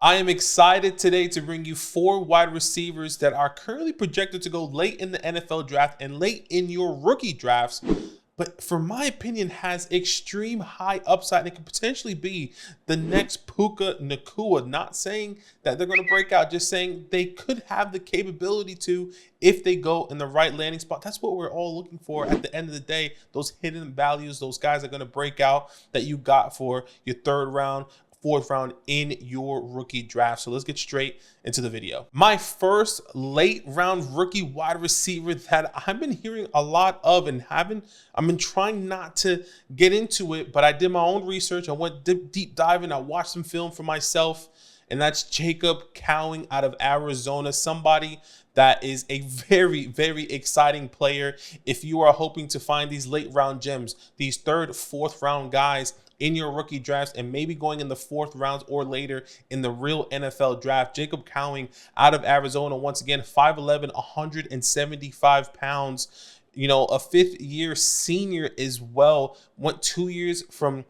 I am excited today to bring you 4 wide receivers that are currently projected to go late in the NFL draft and late in your rookie drafts. But for my opinion, has extreme high upside and could potentially be the next Puka Nacua. Not saying that they're going to break out, just saying they could have the capability to if they go in the right landing spot. That's what we're all looking for at the end of the day. Those hidden values, those guys are going to break out that you got for your 3rd round, 4th round in your rookie draft. So let's get straight into the video. My first late round rookie wide receiver that I've been hearing a lot of and I've been trying not to get into it, but I did my own research. I went deep diving. I watched some film for myself, and that's Jacob Cowing out of Arizona. Somebody that is a very, very exciting player. If you are hoping to find these late round gems, these 3rd, 4th round guys in your rookie drafts, and maybe going in the 4th rounds or later in the real NFL draft, Jacob Cowing out of Arizona, once again, 5'11", 175 pounds, you know, a 5th-year senior as well, went 2 years from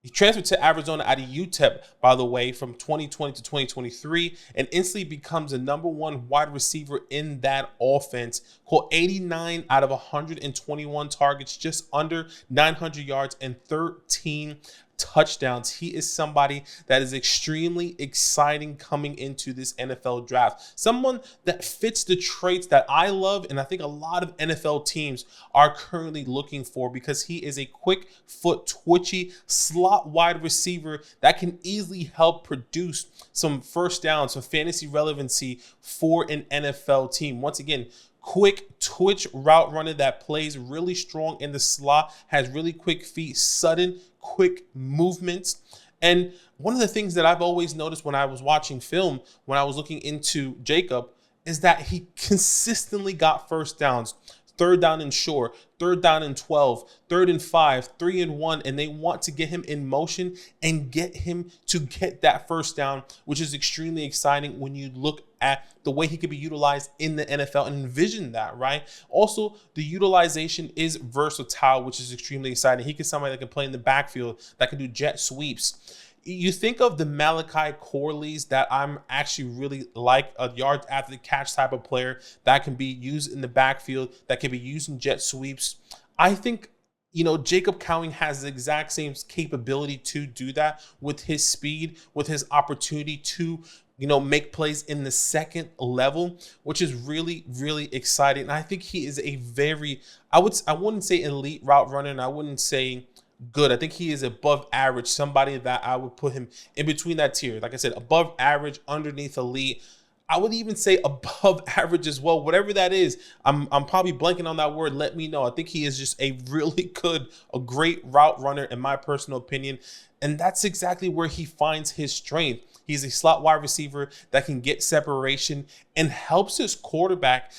he transferred to Arizona out of UTEP, by the way, from 2020 to 2023, and instantly becomes the #1 wide receiver in that offense. Caught 89 out of 121 targets, just under 900 yards and 13 touchdowns. He is somebody that is extremely exciting coming into this NFL draft. Someone that fits the traits that I love, and I think a lot of NFL teams are currently looking for, because he is a quick foot, twitchy slot wide receiver that can easily help produce some first downs, some fantasy relevancy for an NFL team. Once again, quick twitch route runner that plays really strong in the slot, has really quick feet, sudden quick movements. And one of the things that I've always noticed when I was watching film, when I was looking into Jacob, is that he consistently got first downs. 3rd down and short, 3rd down and 12, 3rd and 5, 3 and 1, and they want to get him in motion and get him to get that first down, which is extremely exciting when you look at the way he could be utilized in the NFL and envision that, right? Also, the utilization is versatile, which is extremely exciting. He can somebody that can play in the backfield, that can do jet sweeps. You think of the Malachi Corleys that I'm actually really like, a yard after the catch type of player that can be used in the backfield, that can be used in jet sweeps. I think, you know, Jacob Cowing has the exact same capability to do that with his speed, with his opportunity to, you know, make plays in the 2nd level, which is really, really exciting. And I think he is a very, I wouldn't say elite route runner, and I wouldn't say good. I think he is above average, somebody that I would put him in between that tier. Like I said, above average, underneath elite. I would even say above average as well. Whatever that is, I'm probably blanking on that word. Let me know. I think he is just a really good, a great route runner in my personal opinion. And that's exactly where he finds his strength. He's a slot wide receiver that can get separation and helps his quarterback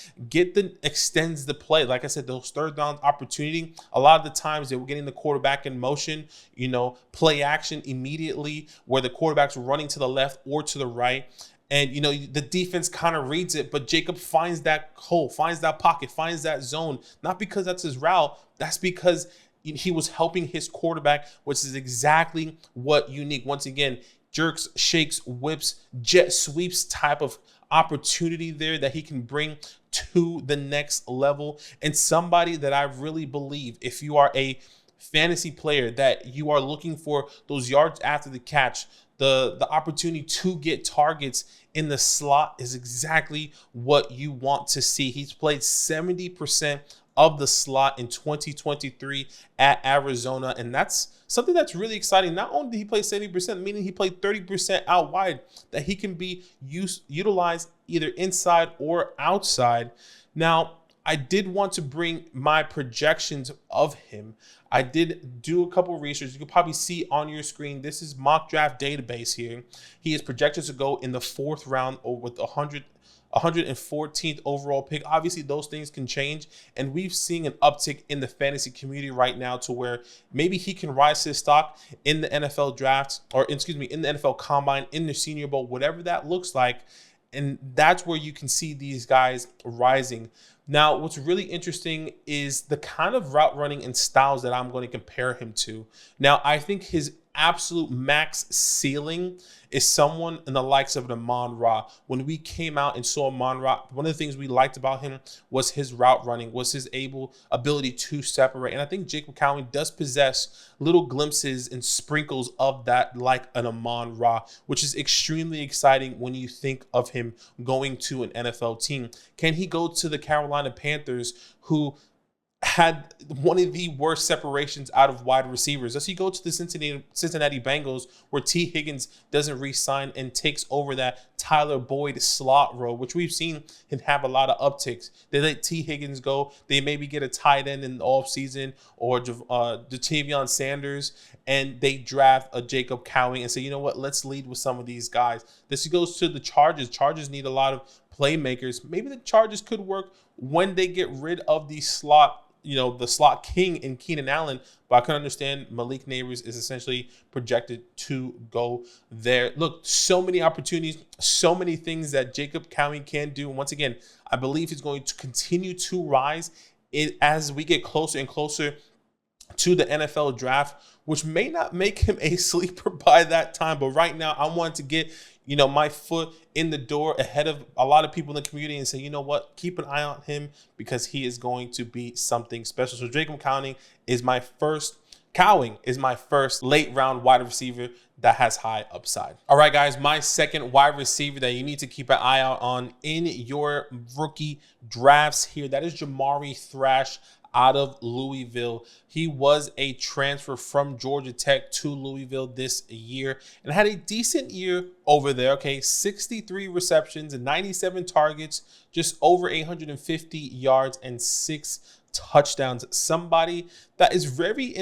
extends the play. Like I said, those 3rd down opportunity, a lot of the times they were getting the quarterback in motion, you know, play action immediately where the quarterback's running to the left or to the right. And, you know, the defense kind of reads it, but Jacob finds that hole, finds that pocket, finds that zone, not because that's his route. That's because he was helping his quarterback, which is exactly what you need. Once again, jerks, shakes, whips, jet sweeps type of opportunity there that he can bring to the next level. And somebody that I really believe, if you are a fantasy player that you are looking for those yards after the catch, the opportunity to get targets in the slot, is exactly what you want to see. He's played 70% of the slot in 2023 at Arizona, and that's something that's really exciting. Not only did he play 70%, meaning he played 30% out wide, that he can be utilized either inside or outside. Now, I did want to bring my projections of him. I did do a couple of research. You can probably see on your screen. This is mock draft database here. He is projected to go in the 4th round with 114th overall pick. Obviously, those things can change, and we've seen an uptick in the fantasy community right now to where maybe he can rise his stock in the NFL draft, or excuse me, in the NFL combine, in the Senior Bowl, whatever that looks like. And that's where you can see these guys rising. Now, what's really is the kind of route running and styles that I'm going to compare him to. Now, I think his absolute max ceiling is someone in the likes of Amon-Ra. When we came out and saw Amon-Ra, one of the things we liked about him was his route running, was his ability to separate. And I think Jacob Cowing does possess little glimpses and sprinkles of that, like an Amon-Ra, which is extremely exciting when you think of him going to an NFL team. Can he go to the Carolina Panthers, who had one of the worst separations out of wide receivers? Does he go to the Cincinnati Bengals, where T. Higgins doesn't re-sign and takes over that Tyler Boyd slot role, which we've seen him have a lot of upticks? They let T. Higgins go. They maybe get a tight end in the offseason, or Ja'Tavion Sanders, and they draft a Jacob Cowing and say, you know what, let's lead with some of these guys. This goes to the Chargers. Chargers need a lot of playmakers. Maybe the Chargers could work when they get rid of the slot, the slot king in Keenan Allen. But I can understand Malik Neighbors is essentially projected to go there. Look, so many opportunities, so many things that Jacob Cowing can do. And once again, I believe he's going to continue to rise as we get closer and closer to the NFL draft, which may not make him a sleeper by that time. But right now, I want to get my foot in the door ahead of a lot of people in the community and say, you know what, keep an eye on him, because he is going to be something special. So Jacob Cowing is my first late round wide receiver that has high upside. All right, guys, my second wide receiver that you need to keep an eye out on in your rookie drafts here, that is Jamari Thrash out of Louisville. He was a transfer from Georgia Tech to Louisville this year and had a decent year over there. Okay, 63 receptions and 97 targets, just over 850 yards and 6 touchdowns. Somebody that is very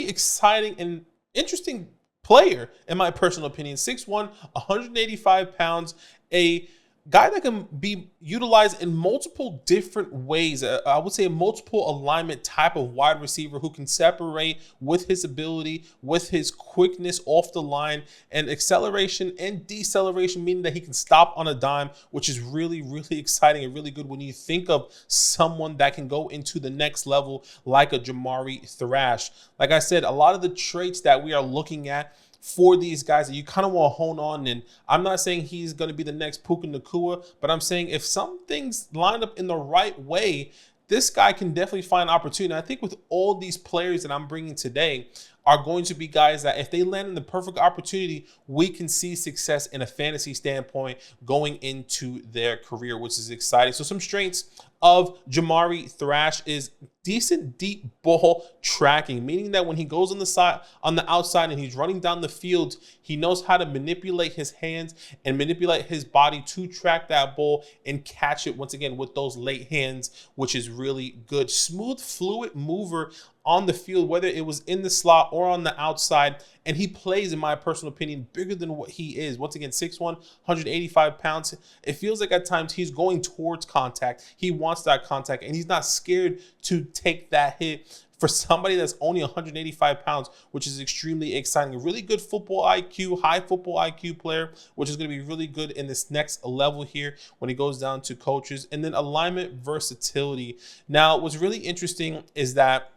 exciting and interesting player, in my personal opinion. 6'1", 185 pounds, a guy that can be utilized in multiple different ways. I would say a multiple alignment type of wide receiver who can separate with his ability, with his quickness off the line, and acceleration and deceleration, meaning that he can stop on a dime, which is really, really exciting and really good when you think of someone that can go into the next level like a Jamari Thrash. Like I said, a lot of the traits that we are looking at for these guys that you kind of want to hone on. And I'm not saying he's going to be the next Puka Nacua, but I'm saying if some things line up in the right way, this guy can definitely find opportunity. And I think with all these players that I'm bringing today are going to be guys that if they land in the perfect opportunity, we can see success in a fantasy standpoint going into their career, which is exciting. So some strengths of Jamari Thrash is decent deep ball tracking, meaning that when he goes on the outside and he's running down the field, he knows how to manipulate his hands and manipulate his body to track that ball and catch it once again with those late hands, which is really good. Smooth, fluid mover on the field, whether it was in the slot or on the outside. And he plays, in my personal opinion, bigger than what he is. Once again, 6'1", 185 pounds. It feels like at times he's going towards contact. He wants that contact, and he's not scared to take that hit for somebody that's only 185 pounds, which is extremely exciting. A really good football IQ, high football IQ player, which is going to be really good in this next level here when he goes down to coaches. And then alignment versatility. Now, what's really interesting is that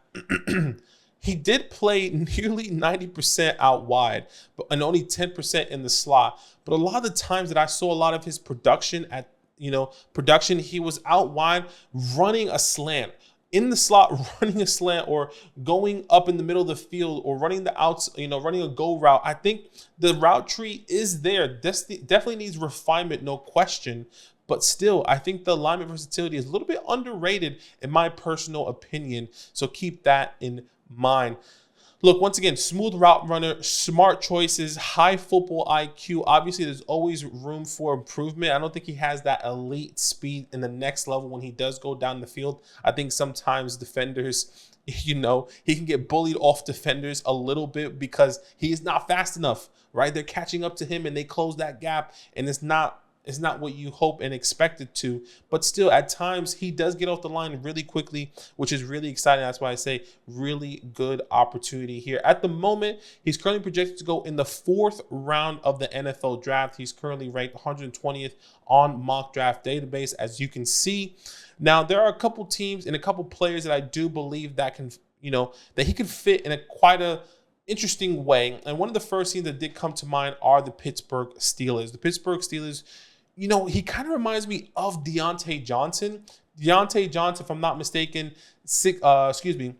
he did play nearly 90% out wide, and only 10% in the slot. But a lot of the times that I saw a lot of his production he was out wide running a slant. In the slot, running a slant, or going up in the middle of the field, or running the outs, running a go route. I think the route tree is there. This definitely needs refinement, no question. But still, I think the alignment versatility is a little bit underrated in my personal opinion. So keep that in mind. Look, once again, smooth route runner, smart choices, high football IQ. Obviously, there's always room for improvement. I don't think he has that elite speed in the next level when he does go down the field. I think sometimes defenders, he can get bullied off defenders a little bit because he is not fast enough, right? They're catching up to him and they close that gap, and it's not what you hope and expect it to. But still, at times, he does get off the line really quickly, which is really exciting. That's why I say really good opportunity here. At the moment, he's currently projected to go in the 4th round of the NFL draft. He's currently ranked 120th on Mock Draft Database, as you can see. Now, there are a couple teams and a couple players that I do believe that can, that he could fit in quite a interesting way. And one of the first things that did come to mind are the Pittsburgh Steelers. The Pittsburgh Steelers, you know, he kind of reminds me of Deontay Johnson. Deontay Johnson, if I'm not mistaken, Deontay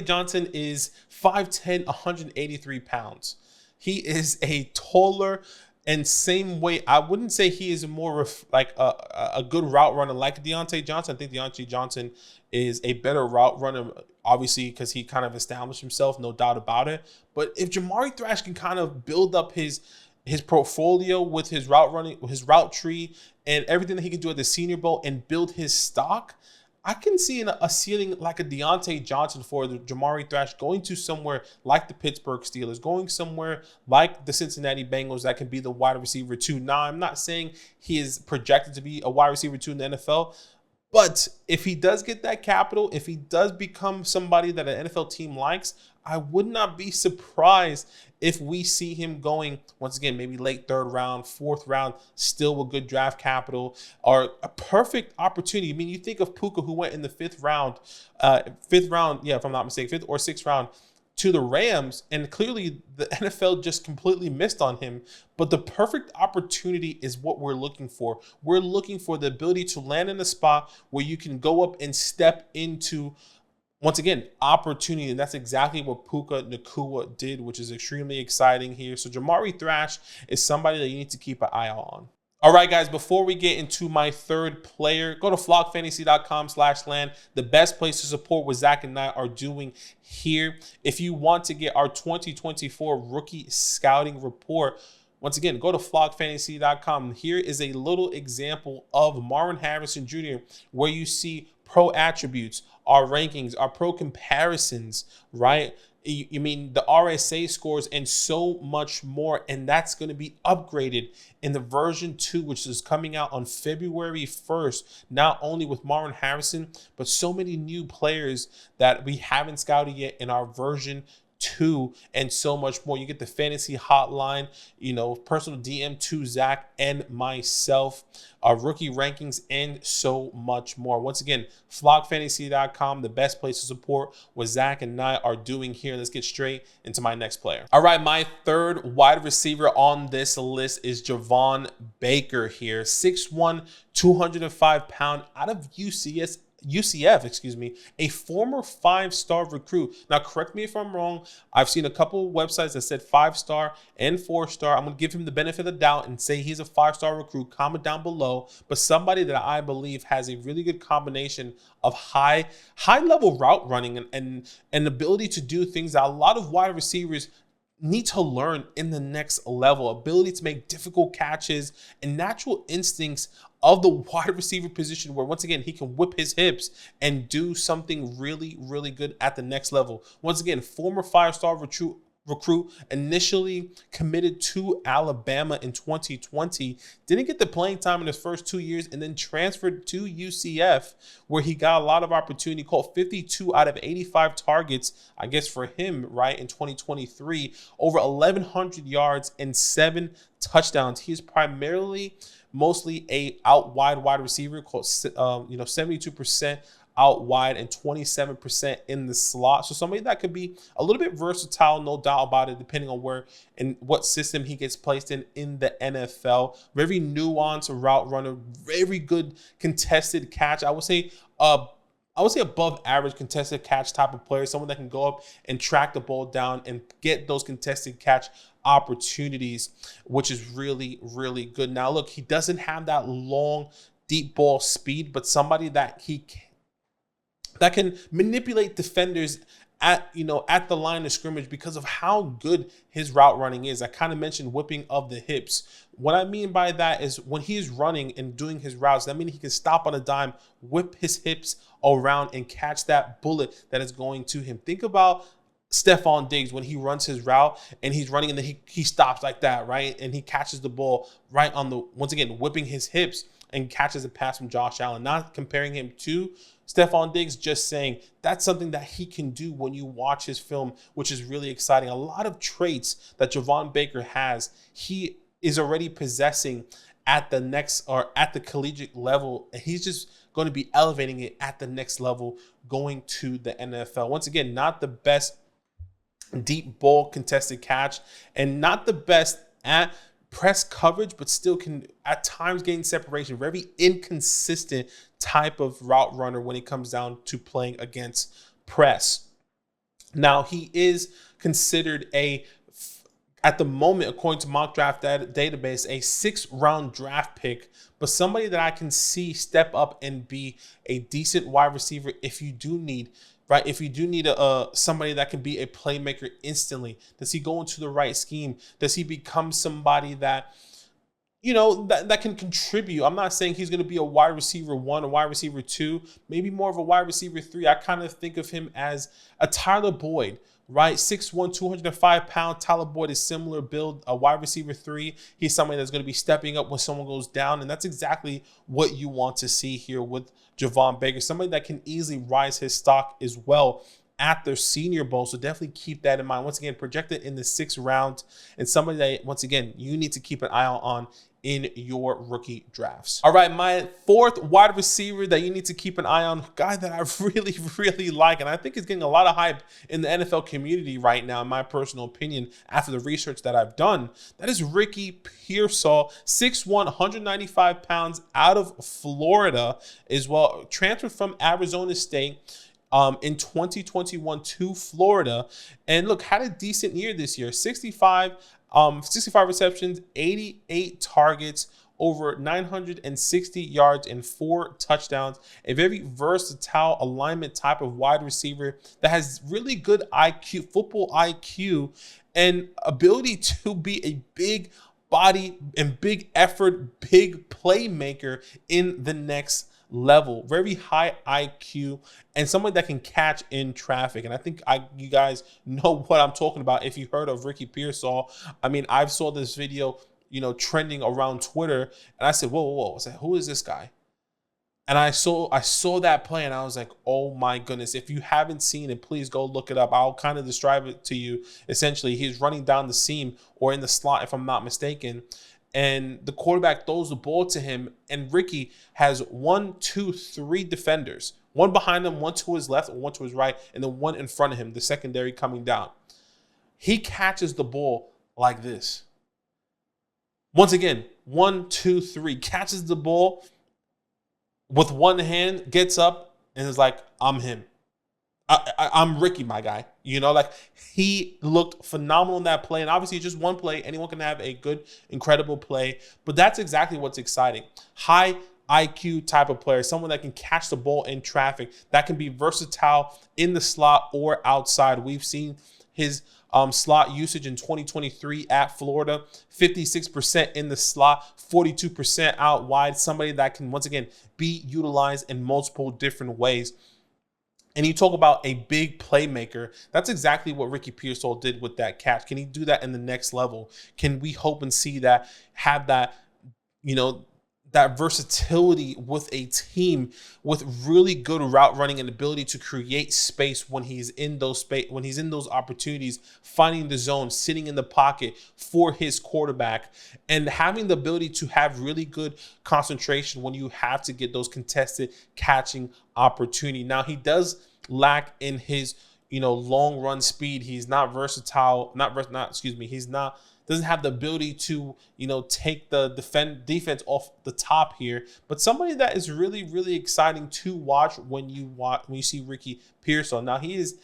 Johnson is 5'10", 183 pounds. He is a taller and same way. I wouldn't say he is more like a good route runner like Deontay Johnson. I think Deontay Johnson is a better route runner, obviously, because he kind of established himself, no doubt about it. But if Jamari Thrash can kind of build up his portfolio with his route running, his route tree, and everything that he can do at the Senior Bowl and build his stock, I can see a ceiling like a Deontay Johnson for the Jamari Thrash, going to somewhere like the Pittsburgh Steelers, going somewhere like the Cincinnati Bengals that can be the wide receiver 2. Now, I'm not saying he is projected to be a wide receiver 2 in the NFL, but if he does get that capital, if he does become somebody that an NFL team likes, I would not be surprised if we see him going, once again, maybe late 3rd round, 4th round, still with good draft capital, or a perfect opportunity. I mean, you think of Puka, who went in the 5th round, yeah, if I'm not mistaken, 5th or 6th round to the Rams, and clearly the NFL just completely missed on him. But the perfect opportunity is what we're looking for. We're looking for the ability to land in a spot where you can go up and step into, once again, opportunity, and that's exactly what Puka Nacua did, which is extremely exciting here. So Jamari Thrash is somebody that you need to keep an eye on. All right, guys, before we get into my third player, go to flockfantasy.com/land, the best place to support what Zach and I are doing here. If you want to get our 2024 rookie scouting report, once again, go to flockfantasy.com. Here is a little example of Marvin Harrison Jr., where you see pro attributes, our rankings, our pro comparisons, right? You mean the RSA scores and so much more. And that's going to be upgraded in the version 2, which is coming out on February 1st, not only with Marvin Harrison, but so many new players that we haven't scouted yet in our version 2, and so much more. You get the fantasy hotline, personal DM to Zach and myself, our rookie rankings, and so much more. Once again, flockfantasy.com, the best place to support what Zach and I are doing here. Let's get straight into my next player. All right, my third wide receiver on this list is Javon Baker here, 6'1", 205 pound, out of UCF, a former 5-star recruit. Now, correct me if I'm wrong. I've seen a couple of websites that said 5-star and 4-star. I'm going to give him the benefit of the doubt and say he's a 5-star recruit. Comment down below. But somebody that I believe has a really good combination of high level route running and ability to do things that a lot of wide receivers need to learn in the next level. Ability to make difficult catches and natural instincts of the wide receiver position, where once again he can whip his hips and do something really, really good at the next level. Once again, former 5-star recruit, initially committed to Alabama in 2020, didn't get the playing time in his first 2 years, and then transferred to UCF, where he got a lot of opportunity. Caught 52 out of 85 targets, I guess, for him, right, in 2023, over 1,100 yards and 7 touchdowns. He is mostly a out wide receiver, called 72% out wide and 27% in the slot. So somebody that could be a little bit versatile, no doubt about it, depending on where and what system he gets placed in the NFL. Very nuanced route runner, very good contested catch. I would say above average contested catch type of player, someone that can go up and track the ball down and get those contested catch opportunities, which is really, really good. Now, look, he doesn't have that long, deep ball speed, but somebody that can manipulate defenders at the line of scrimmage because of how good his route running is. I kind of mentioned whipping of the hips. What I mean by that is when he's running and doing his routes, that means he can stop on a dime, whip his hips around, and catch that bullet that is going to him. Think about Stephon Diggs when he runs his route and he's running and then he stops like that, right? And he catches the ball right on once again, whipping his hips and catches a pass from Josh Allen. Not comparing him to Stephon Diggs, just saying that's something that he can do when you watch his film, which is really exciting. A lot of traits that Javon Baker has, he is already possessing at the collegiate level, and he's just going to be elevating it at the next level going to the NFL. Once again, not the best deep ball contested catch, and not the best at press coverage, but still can at times gain separation. Very inconsistent type of route runner when it comes down to playing against press. Now, he is considered at the moment, according to mock draft database, a 6th-round draft pick, but somebody that I can see step up and be a decent wide receiver if you do need, right? If you do need somebody that can be a playmaker instantly. Does he go into the right scheme? Does he become somebody that, that can contribute? I'm not saying he's going to be a wide receiver 1, a wide receiver 2, maybe more of a wide receiver 3. I kind of think of him as a Tyler Boyd, right? 6'1", 205 pound. Tyler Boyd is similar build, a wide receiver 3. He's somebody that's going to be stepping up when someone goes down, and that's exactly what you want to see here with Javon Baker. Somebody that can easily rise his stock as well at their Senior Bowl. So definitely keep that in mind. Once again, projected in the 6th round, and somebody that, once again, you need to keep an eye on in your rookie drafts. All right, my 4th wide receiver that you need to keep an eye on, guy that I really, really like, and I think is getting a lot of hype in the NFL community right now, in my personal opinion, after the research that I've done, that is Ricky Pearsall, 6'1", 195 pounds, out of Florida as well, transferred from Arizona State in 2021 to Florida. And look, had a decent year this year, 65 receptions, 88 targets, over 960 yards and 4 touchdowns. A very versatile alignment type of wide receiver that has really good IQ, football IQ, and ability to be a big body and big effort, big playmaker in the next level. Very high IQ and somebody that can catch in traffic. And I think you guys know what I'm talking about if you heard of Ricky Pearsall. I mean, I saw this video, trending around Twitter, and I said, whoa. I said, who is this guy? And I saw that play, and I was like, oh my goodness. If you haven't seen it, please go look it up. I'll kind of describe it to you. Essentially, he's running down the seam or in the slot, if I'm not mistaken, and the quarterback throws the ball to him, and Ricky has 1, 2, 3 defenders. One behind him, one to his left, one to his right, and then one in front of him, the secondary coming down. He catches the ball like this. Once again, 1, 2, 3, catches the ball with one hand, gets up, and is like, I'm him. I'm Ricky, my guy. He looked phenomenal in that play. And obviously, it's just one play. Anyone can have a good, incredible play. But that's exactly what's exciting. High IQ type of player, someone that can catch the ball in traffic, that can be versatile in the slot or outside. We've seen his slot usage in 2023 at Florida, 56% in the slot, 42% out wide. Somebody that can, once again, be utilized in multiple different ways. And you talk about a big playmaker. That's exactly what Ricky Pearsall did with that catch. Can he do that in the next level? Can we hope and see that, have that, that versatility with a team with really good route running and ability to create space when he's in those opportunities, finding the zone, sitting in the pocket for his quarterback, and having the ability to have really good concentration when you have to get those contested catching opportunity. Now, he does lack in his long run speed. He's not versatile. Doesn't have the ability to, take the defense off the top here. But somebody that is really, really exciting to watch when you see Ricky Pearsall. Now, he is,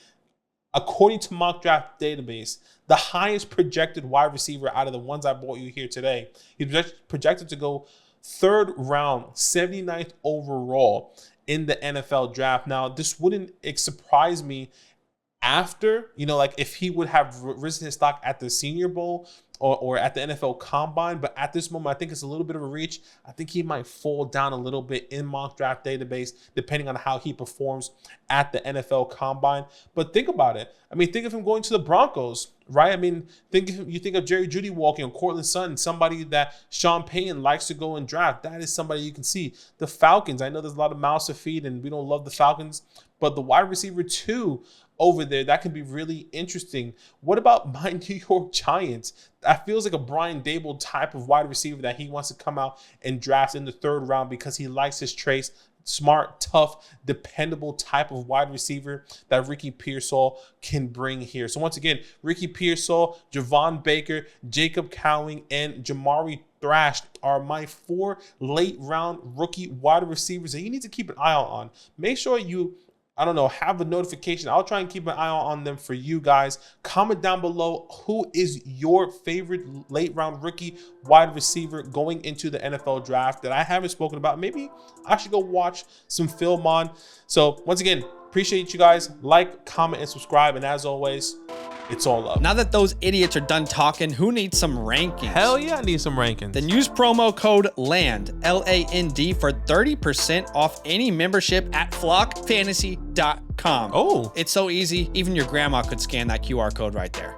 according to mock draft database, the highest projected wide receiver out of the ones I brought you here today. He's projected to go 3rd round, 79th overall in the NFL draft. Now, this wouldn't surprise me after, if he would have risen his stock at the Senior Bowl or at the NFL Combine. But at this moment, I think it's a little bit of a reach. I think he might fall down a little bit in mock draft database, depending on how he performs at the NFL Combine. But think about it. Think of him going to the Broncos, right? You think of Jerry Jeudy walking on Cortland Sutton, somebody that Sean Payton likes to go and draft. That is somebody you can see. The Falcons, I know there's a lot of mouths to feed, and we don't love the Falcons, but the wide receiver 2 over there, that can be really interesting. What about my New York Giants? That feels like a Brian Dable type of wide receiver that he wants to come out and draft in the 3rd round because he likes his traits, smart, tough, dependable type of wide receiver that Ricky Pearsall can bring here. So once again, Ricky Pearsall, Javon Baker, Jacob Cowing, and Jamari Thrash are my 4 late round rookie wide receivers that you need to keep an eye out on. Make sure you, I don't know, have a notification. I'll try and keep an eye on them for you guys. Comment down below who is your favorite late round rookie wide receiver going into the NFL draft that I haven't spoken about. Maybe I should go watch some film on. So once again, appreciate you guys. Like, comment, and subscribe. And as always, it's all up. Now that those idiots are done talking, who needs some rankings? Hell yeah, I need some rankings. Then use promo code LAND, L-A-N-D, for 30% off any membership at flockfantasy.com. Oh. It's so easy, even your grandma could scan that QR code right there.